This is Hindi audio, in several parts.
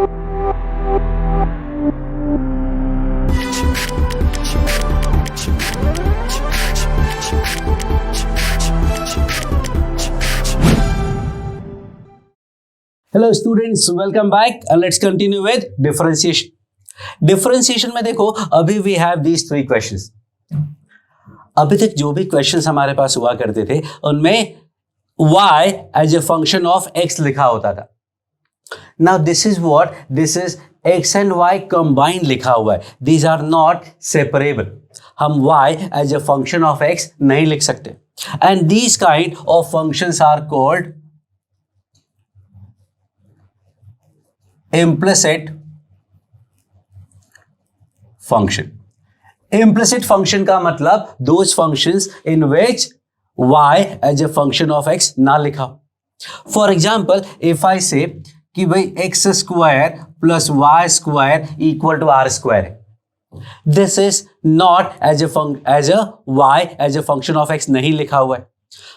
Hello students, welcome back and let's continue with differentiation. Differentiation में देखो, अभी वी हैव दीज 3 क्वेश्चंस। अभी तक जो भी क्वेश्चंस हमारे पास हुआ करते थे उनमें y as a function of x लिखा होता था। Now this is what, this is x and y combined लिखा हुआ है। These are not separable. हम y as a function of x नहीं लिख सकते and these kind of functions are called implicit function. Implicit function का मतलब those functions in which y as a function of x ना लिखा। For example, if I say कि भाई x square plus y square equal to r square है, this is not as a y as a function of x नहीं लिखा हुआ है।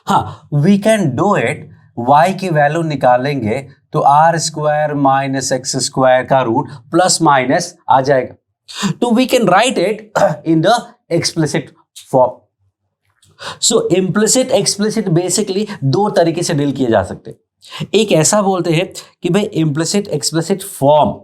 हाँ, we can do it। y की वैल्यू निकालेंगे तो r square minus x square का रूट प्लस माइनस आ जाएगा। तो we can write it in the explicit form. So implicit explicit basically 2 तरीके से डील किए जा सकते हैं। एक ऐसा बोलते हैं कि भाई इम्प्लिसिट एक्सप्लिसिट फॉर्म,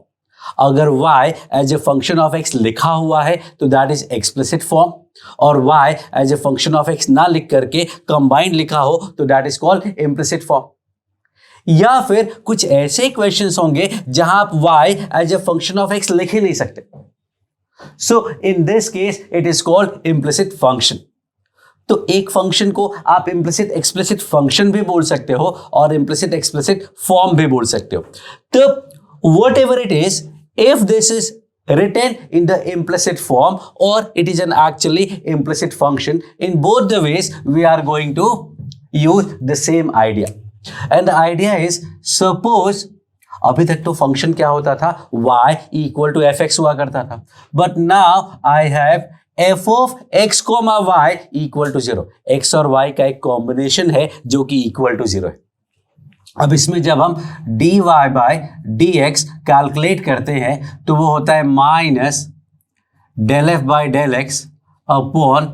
अगर y as a function of x लिखा हुआ है तो दैट इज एक्सप्लिसिट फॉर्म, और y as a function of x ना लिख करके कंबाइंड लिखा हो तो that is called implicit form. या फिर कुछ ऐसे क्वेश्चंस होंगे जहां आप y as a function of x लिख ही नहीं सकते। So in this case it is called implicit function. तो एक फंक्शन को आप इम्प्लिसिट एक्सप्लिसिट फंक्शन भी बोल सकते हो और इम्प्लिसिट एक्सप्लिसिट फॉर्म भी बोल सकते हो। तो what ever it is, if this is written in the implicit form or it is an actually implicit function, in both the ways we are going to use the same idea. And the idea is, suppose अभी तक तो फंक्शन क्या होता था, y equal to fx हुआ करता था, but now I have f of x, y equal to 0। x और y का एक कॉम्बिनेशन है जो कि इक्वल टू 0 है। अब इसमें जब हम dy बाय dx कैलकुलेट करते हैं तो वो होता है minus del f by del x upon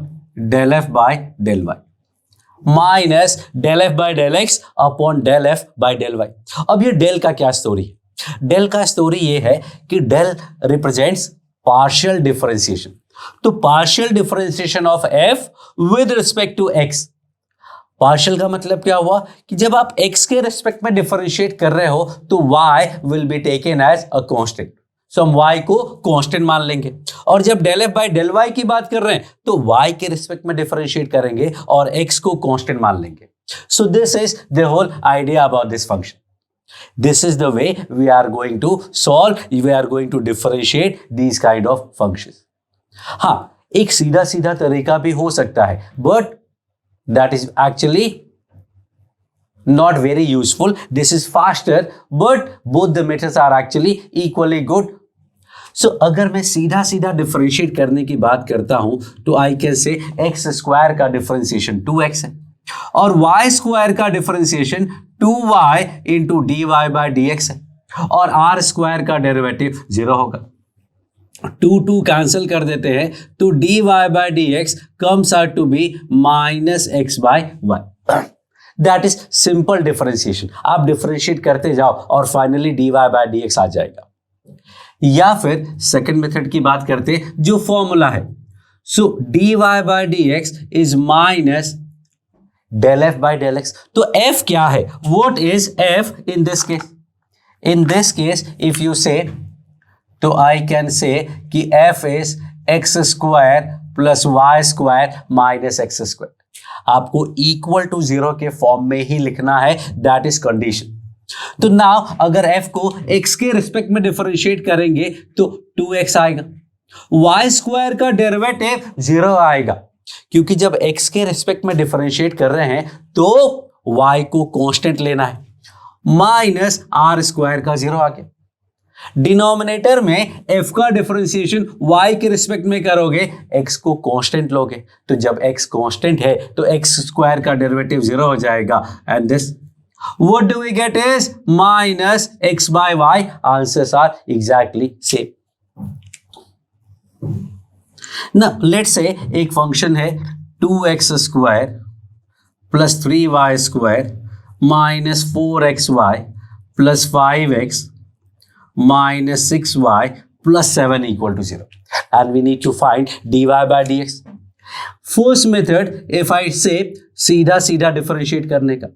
del f by del y, minus del f by del x upon del f by del y. अब ये डेल का क्या स्टोरी है? डेल का स्टोरी ये है कि डेल रिप्रेजेंट्स पार्शियल डिफरेंशिएशन। तो partial differentiation of f with respect to x. Partial का मतलब क्या हुआ कि जब आप x के रिस्पेक्ट में डिफरेंशिएट कर रहे हो तो y will be taken as a constant. So हम y को कांस्टेंट मान लेंगे, और जब del f by del y की बात कर रहे हैं तो y के रिस्पेक्ट में डिफरेंशिएट करेंगे और x को कांस्टेंट मान लेंगे। So this is the whole idea about this function. This is the way we are going to solve, we are going to differentiate these kind of functions. हाँ, एक सीधा सीधा तरीका भी हो सकता है, but that is actually not very useful. This is faster, but both the methods are actually equally good. So अगर मैं सीधा सीधा डिफरेंशिएट करने की बात करता हूं तो I can say x square का डिफरेंशिएशन 2x है और y स्क्वायर का differentiation 2y into d y by d x है, और r स्क्वायर का डेरिवेटिव 0 होगा। 2 कैंसिल कर देते हैं तो dy by d x comes out to be minus x by y. That is simple differentiation. आप डिफरेंशिएट करते जाओ और finally dy by d x आ जाएगा। या फिर सेकंड मेथड की बात करते हैं जो फॉर्मूला है। So dy by d x is minus del f by del x. तो f क्या है? What is f in this case? In this case if you say, तो आई कैन से कि f is x square plus y square minus x square. आपको इक्वल टू 0 के फॉर्म में ही लिखना है, दैट इज कंडीशन। तो नाउ अगर f को x के रिस्पेक्ट में डिफरेंशिएट करेंगे तो 2x आएगा, y स्क्वायर का डेरिवेटिव 0 आएगा, क्योंकि जब x के रिस्पेक्ट में डिफरेंशिएट कर रहे हैं तो y को कांस्टेंट लेना है, माइनस r स्क्वायर का 0 आ गया। डिनोमिनेटर में f का डिफरेंशिएशन y के रिस्पेक्ट में करोगे, x को कांस्टेंट लोगे, तो जब x कांस्टेंट है तो x स्क्वायर का डेरिवेटिव 0 हो जाएगा and this What do we get is minus x by y. Answers are exactly same. Now let's say एक फंक्शन है 2x square plus 3y square minus 4xy plus 5x minus 6y plus 7 equal to 0. And we need to find dy by dx. First method, if I say सीधा सीधा डिफरेंशिएट करने का,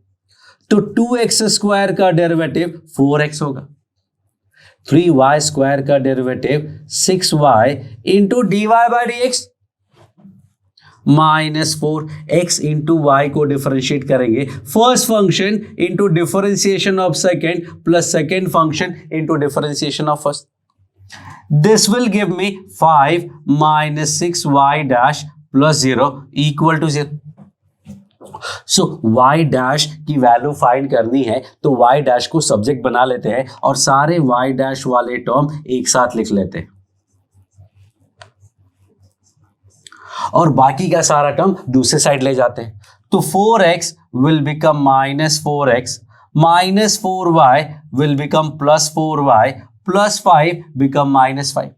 तो 2x स्क्वायर का डेरिवेटिव 4x होगा, 3y स्क्वायर का derivative 6y into dy by dx minus 4x into y को डिफरेंशिएट करेंगे first function into differentiation of second plus second function into differentiation of first. This will give me 5 minus 6y dash plus 0 equal to 0. So y dash की वैल्यू फाइंड करनी है तो y डैश को सब्जेक्ट बना लेते हैं और सारे y डैश वाले टर्म एक साथ लिख लेते हैं और बाकी का सारा टर्म दूसरे साइड ले जाते हैं. तो 4x will become minus 4x, minus 4y will become plus 4y, plus 5 become minus 5.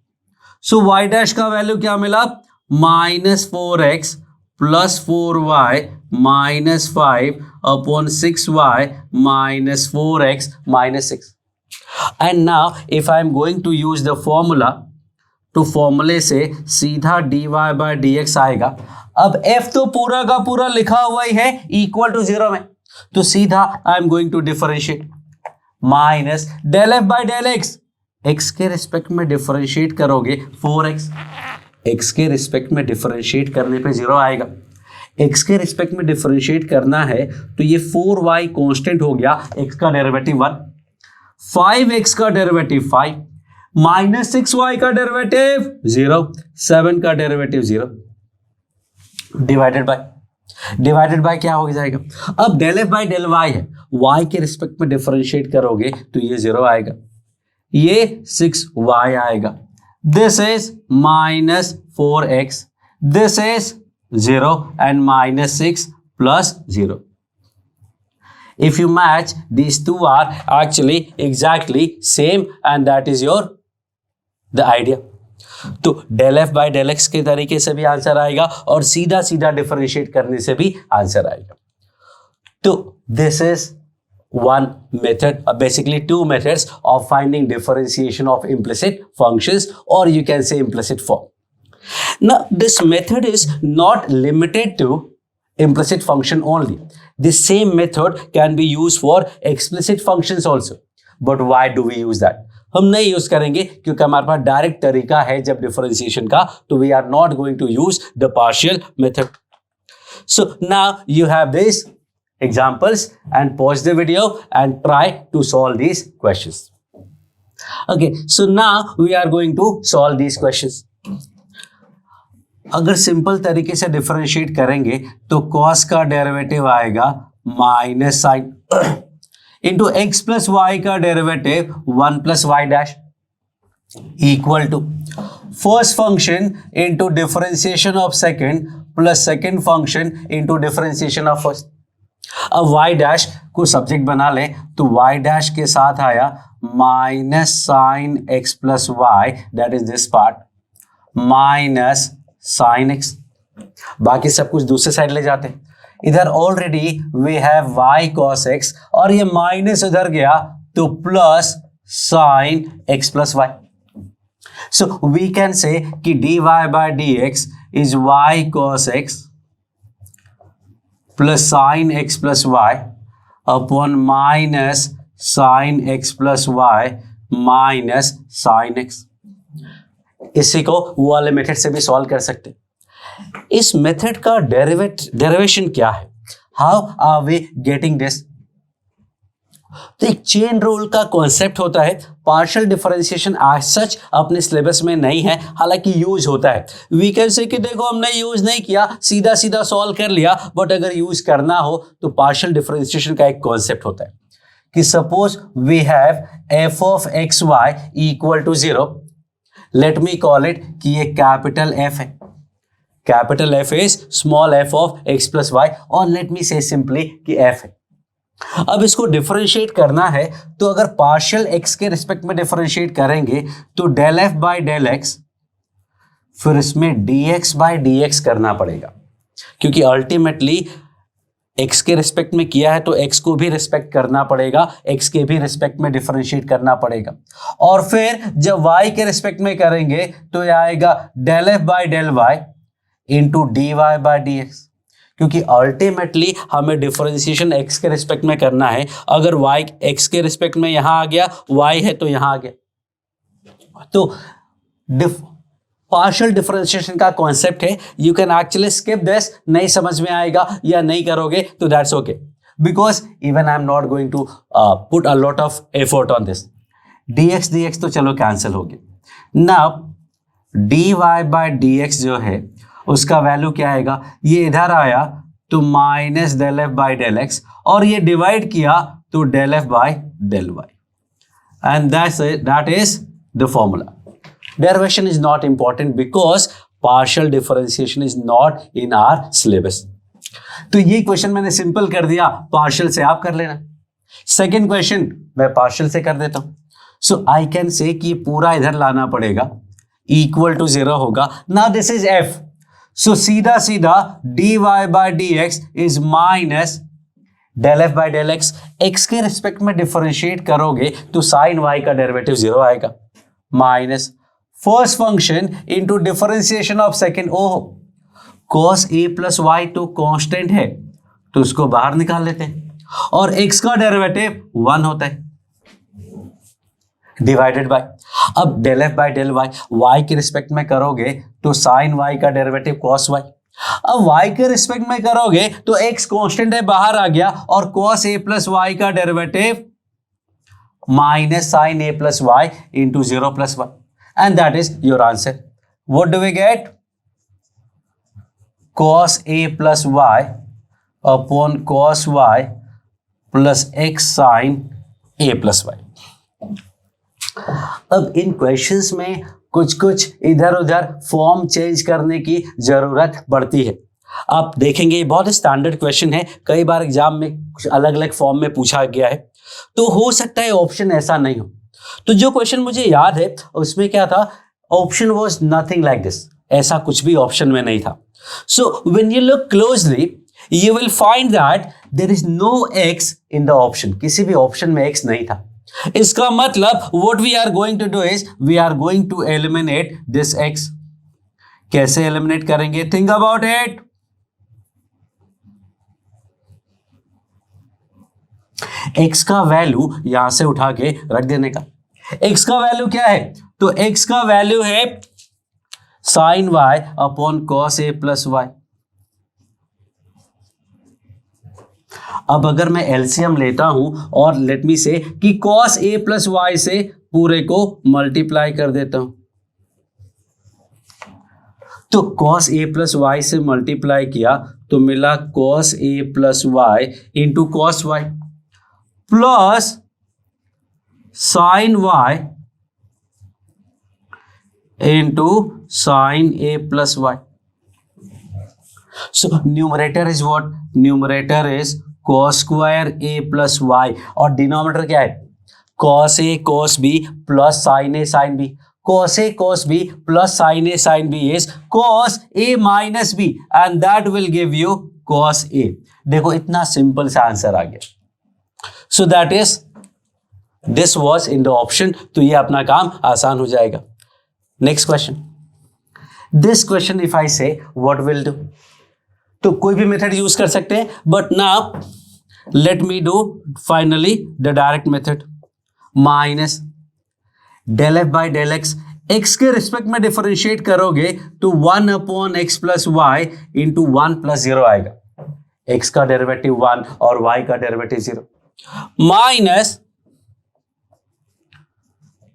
So y dash का वैल्यू क्या मिला? Minus 4x plus 4y minus 5 upon 6y minus 4x minus 6. And now if I am going to use the formula, तो फॉर्मूले से सीधा dy बाय dx आएगा. अब f तो पूरा का पूरा लिखा हुआ ही है इक्वल टू 0 में, तो सीधा I am going to differentiate minus del f by del x. x के रिस्पेक्ट में डिफरेंशिएट करोगे 4x, x के रिस्पेक्ट में डिफरेंशिएट करने पे 0 आएगा. x के रिस्पेक्ट में डिफरेंशिएट करना है तो ये 4y कांस्टेंट हो गया, x का डेरिवेटिव 1, 5x का डेरिवेटिव 5, माइनस 6y का डेरिवेटिव 0, 7 का डेरिवेटिव 0, डिवाइडेड बाय क्या हो जाएगा? अब del f by del y है, y के रिस्पेक्ट में डिफरेंशिएट करोगे तो ये 0 आएगा, ये 6y आएगा. This is minus 4x, this is 0 and minus 6 plus 0. If you match, these two are actually exactly same and that is your the idea. तो del f by del x के तरीके से भी आंसर आएगा और सीधा सीधा डिफरेंशिएट करने से भी आंसर आएगा. तो this is one method, basically two methods of finding differentiation of implicit functions, or you can say implicit form. Now this method is not limited to implicit function only. This same method can be used for explicit functions also. But why do we use that? हम नहीं यूज करेंगे क्योंकि हमारे पास डायरेक्ट तरीका है जब डिफरेंशिएशन का, तो we are not going to use the partial method. So now you have these examples and pause the video and try to solve these questions. Okay, so now we are going to solve these questions. अगर सिंपल तरीके से डिफरेंशिएट करेंगे तो कॉस का डेरिवेटिव आएगा minus sine into x plus y का derivative 1 plus y dash equal to first function into differentiation of second plus second function into differentiation of first. अब वाई डैश को सब्जेक्ट बना लें तो वाई डैश के साथ आया minus sine x plus y, that is this part, minus sine x. बाकी सब कुछ दूसरे साइड ले जाते हैं. इधर already we have y cos x और ये माइनस उधर गया तो plus sine x plus y. So we can say कि d y by d x is y cos x plus sine x plus y upon minus sine x plus y minus sine x. इसी को वो वाले मेथड से भी सॉल्व कर सकते हैं. इस मेथड का डेरिवेशन क्या है? How are we getting this? तो एक चेन रूल का कॉन्सेप्ट होता है. पार्शियल डिफरेंशिएशन एज सच अपने सिलेबस में नहीं है, हालांकि यूज होता है. वी कैन से कि देखो हमने यूज नहीं किया, सीधा सीधा सॉल्व कर लिया, बट अगर यूज करना हो तो पार्शियल डिफरेंशिएशन का एक कॉन्सेप्ट होता है कि suppose we have f of x y equal to 0. Let me call it कि ये कैपिटल एफ है. Capital f is small f of x plus y, और लेट मी से सिंपली कि एफ है. अब इसको डिफरेंशिएट करना है तो अगर पार्शियल एक्स के रिस्पेक्ट में डिफरेंशिएट करेंगे तो del f by del x, फिर इसमें d x by d x करना पड़ेगा, क्योंकि अल्टीमेटली x के रिस्पेक्ट में किया है तो x को भी रिस्पेक्ट करना पड़ेगा, x के भी रिस्पेक्ट में डिफरेंशिएट करना पड़ेगा। और फिर जब y के रिस्पेक्ट में करेंगे तो यह आएगा del f by del y into d y by d x, क्योंकि अल्टीमेटली हमें डिफरेंशिएशन x के रिस्पेक्ट में करना है। अगर y x के रिस्पेक्ट में यहां आ गया, y है तो यहां आ गया। तो पार्शियल डिफरेंशिएशन का कॉन्सेप्ट है, you can actually skip this, नहीं समझ में आएगा या नहीं करोगे तो that's okay, because even I am not going to put a lot of effort on this. dx dx तो चलो कैंसिल हो गया। नाउ dy बाय dx जो है उसका वैल्यू क्या आएगा, ये इधर आया तो minus del f by del x, और ये डिवाइड किया तो del f by del y, and that is the formula. Derivation is not important because partial differentiation is not in our syllabus. तो ये क्वेश्चन मैंने सिंपल कर दिया, पार्शियल से आप कर लेना। सेकेंड क्वेश्चन मैं पार्शियल से कर देता हूं। सो आई कैन से कि ये पूरा इधर लाना पड़ेगा, इक्वल टू 0 होगा। Now this is f, so सीधा सीधा dy by dx is minus del f by del x. x के रिस्पेक्ट में डिफरेंशिएट करोगे तो साइन y का डेरिवेटिव 0 आएगा, minus first function into differentiation of second. Oh, cos a plus y तो कांस्टेंट है तो उसको बाहर निकाल लेते हैं, और x का डेरिवेटिव 1 होता है, डिवाइडेड बाय, अब del f by del y, y के रिस्पेक्ट में करोगे तो साइन y का डेरिवेटिव cos y। अब y के रिस्पेक्ट में करोगे तो x कांस्टेंट है, बाहर आ गया, और cos a प्लस वाई का derivative minus sine a plus y into 0 plus y, and that is your answer. What do we get? Cos a plus y upon cos y plus x sin a plus y. अब इन क्वेश्चंस में कुछ कुछ इधर उधर फॉर्म चेंज करने की जरूरत पड़ती है। आप देखेंगे ये बहुत स्टैंडर्ड क्वेश्चन है, कई बार एग्जाम में कुछ अलग अलग फॉर्म में पूछा गया है, तो हो सकता है ऑप्शन ऐसा नहीं हो। तो जो क्वेश्चन मुझे याद है उसमें क्या था, option was nothing like this, ऐसा कुछ भी ऑप्शन में नहीं था। So when you look closely you will find that there is no x in the option, किसी भी ऑप्शन में x नहीं था। इसका मतलब what we are going to do is we are going to eliminate this x। कैसे एलिमिनेट करेंगे, थिंक अबाउट इट। x का वैल्यू यहां से उठा के रख देने का। x का वैल्यू क्या है, तो x का वैल्यू है sine y upon cos a plus y. अब अगर मैं एलसीएम लेता हूं और लेट मी से कि कॉस a प्लस वाई से पूरे को मल्टीप्लाई कर देता हूं, तो कॉस a प्लस वाई से मल्टीप्लाई किया तो मिला cos a plus y into cos y plus sine y into sine a plus y. So numerator is what, numerator is cos square a plus y, और डिनोमिनेटर क्या है, cos a cos b plus sine a sine b। cos a cos b plus sine a sine b is cos a minus b and that will give you cos a। देखो इतना सिंपल सा आंसर आ गया। So that is this was in the option, तो ये अपना काम आसान हो जाएगा। Next question, this question if I से व्हाट विल डू, तो कोई भी मेथड यूज कर सकते हैं, but now let me do finally the direct method. Minus del f by del x, x के रिस्पेक्ट में डिफरेंशिएट करोगे तो 1 upon x plus y into 1 plus 0 आएगा। एक्स का डेरिवेटिव 1 और वाई का डेरिवेटिव 0, माइनस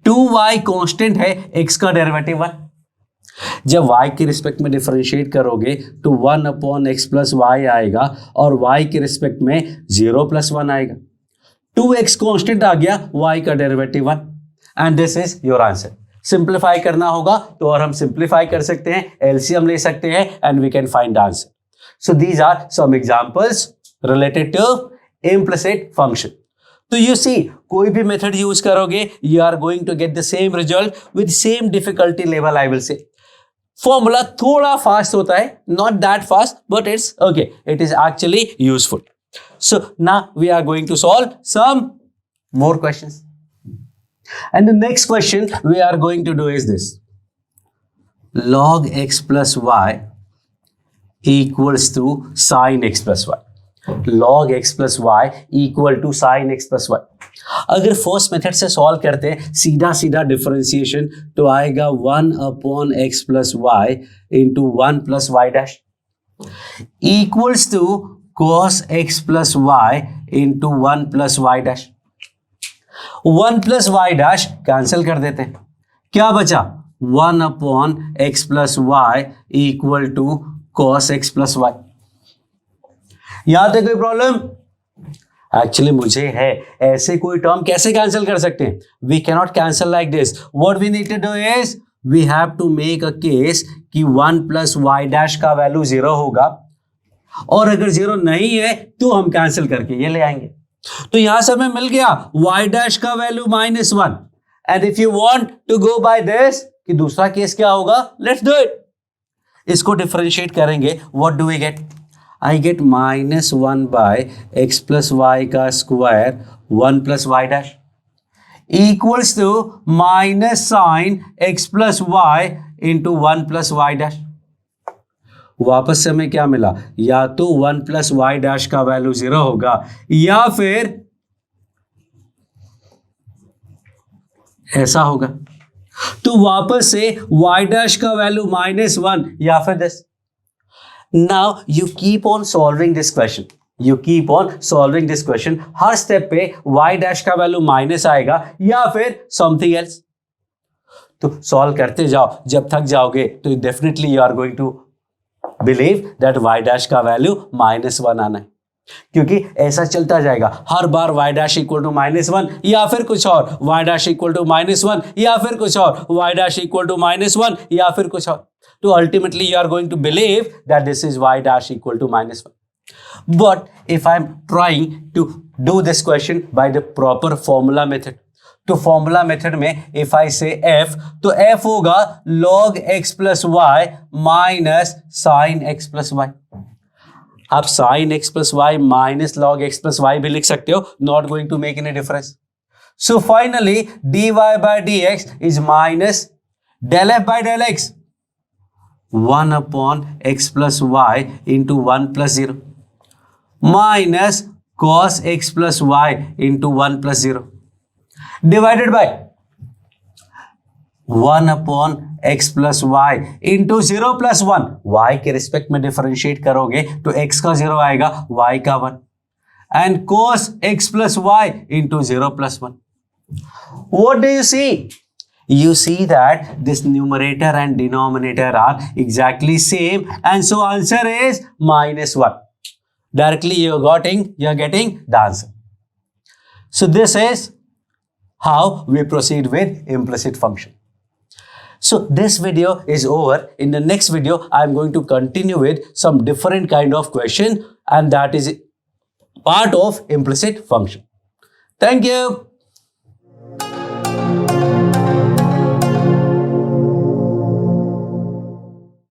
2y कांस्टेंट है, x का डेरिवेटिव 1। जब y के रिस्पेक्ट में डिफरेंशिएट करोगे तो 1 अपॉन एक्स प्लस वाई आएगा, और y के रिस्पेक्ट में 0 प्लस 1 आएगा। 2x कांस्टेंट आ गया, y का derivative 1, and this is your answer. Simplify करना होगा तो और हम सिंप्लीफाई कर सकते हैं, एलसीएम ले सकते हैं, and we can find answer. So these are some examples related to implicit function. तो you see, कोई भी मेथड यूज करोगे, you are going to get the same result with same difficulty level, I will say. Formula थोड़ा फास्ट होता है, not that fast, but it's okay. It is actually useful. So now we are going to solve some more questions. And the next question we are going to do is this. Log x plus y equals to sin x plus y. Log x plus y equal to sin x plus y. अगर फर्स्ट मेथड से सॉल्व करते हैं सीधा सीधा डिफरेंशिएशन तो आएगा 1 upon x plus y into 1 plus y dash equals to cos x plus y into 1 plus y dash. 1 plus y dash cancel कर देते हैं, क्या बचा 1 upon x plus y equal to cos x plus y. यहां तक कोई प्रॉब्लम? एक्चुअली मुझे है, ऐसे कोई टर्म कैसे कैंसिल कर सकते हैं? We cannot cancel like this. What we need to do is we have to make a case कि 1 प्लस वाई डैश का वैल्यू 0 होगा और अगर 0 नहीं है तो हम कैंसिल करके ये ले आएंगे. तो यहां से हमें मिल गया वाई डैश का value -1. And if you want to go by this कि दूसरा केस क्या होगा, लेट्स डू इट. इसको डिफरेंशिएट करेंगे, what do we get? I get -1 by x plus y का square 1 plus y dash equals to minus sin x plus y into 1 plus y dash. वापस से हमें क्या मिला? या तो 1 plus y dash का वैल्यू 0 होगा या फिर ऐसा होगा. तो वापस से y dash का वैल्यू -1 या फिर this. Now you keep on solving this question. You keep on solving this question. Her step पे y डैश का वैल्यू माइनस आएगा या फिर समथिंग एल्स. तो सॉल्व करते जाओ, जब थक जाओगे तो definitely you are going to believe that y dash का वैल्यू -1 आना है, क्योंकि ऐसा चलता जाएगा हर बार y डैश इक्वल टू -1 या फिर कुछ और, y डैश इक्वल टू -1 या फिर कुछ और, y डैश इक्वल टू -1 या फिर कुछ और. So ultimately you are going to believe that this is y dash equal to -1. But if I'm trying to do this question by the proper formula method, तो formula method में if I say f, तो f होगा log x plus y minus sin x plus y. आप sin x plus y minus log x plus y भी लिख सकते हो, not going to make any difference. So finally dy by dx is minus del f by del x 1 upon x plus y into 1 plus 0 minus cos x plus y into 1 plus 0 divided by 1 upon x plus y into 0 plus 1. y के रिस्पेक्ट में डिफरेंशिएट करोगे तो x का 0 आएगा, y का 1 and cos x plus y into 0 plus 1. What do you see? You see that this numerator and denominator are exactly same and so answer is -1. Directly you are getting the answer. So this is how we proceed with implicit function. So this video is over. In the next video I am going to continue with some different kind of question and that is part of implicit function. Thank you.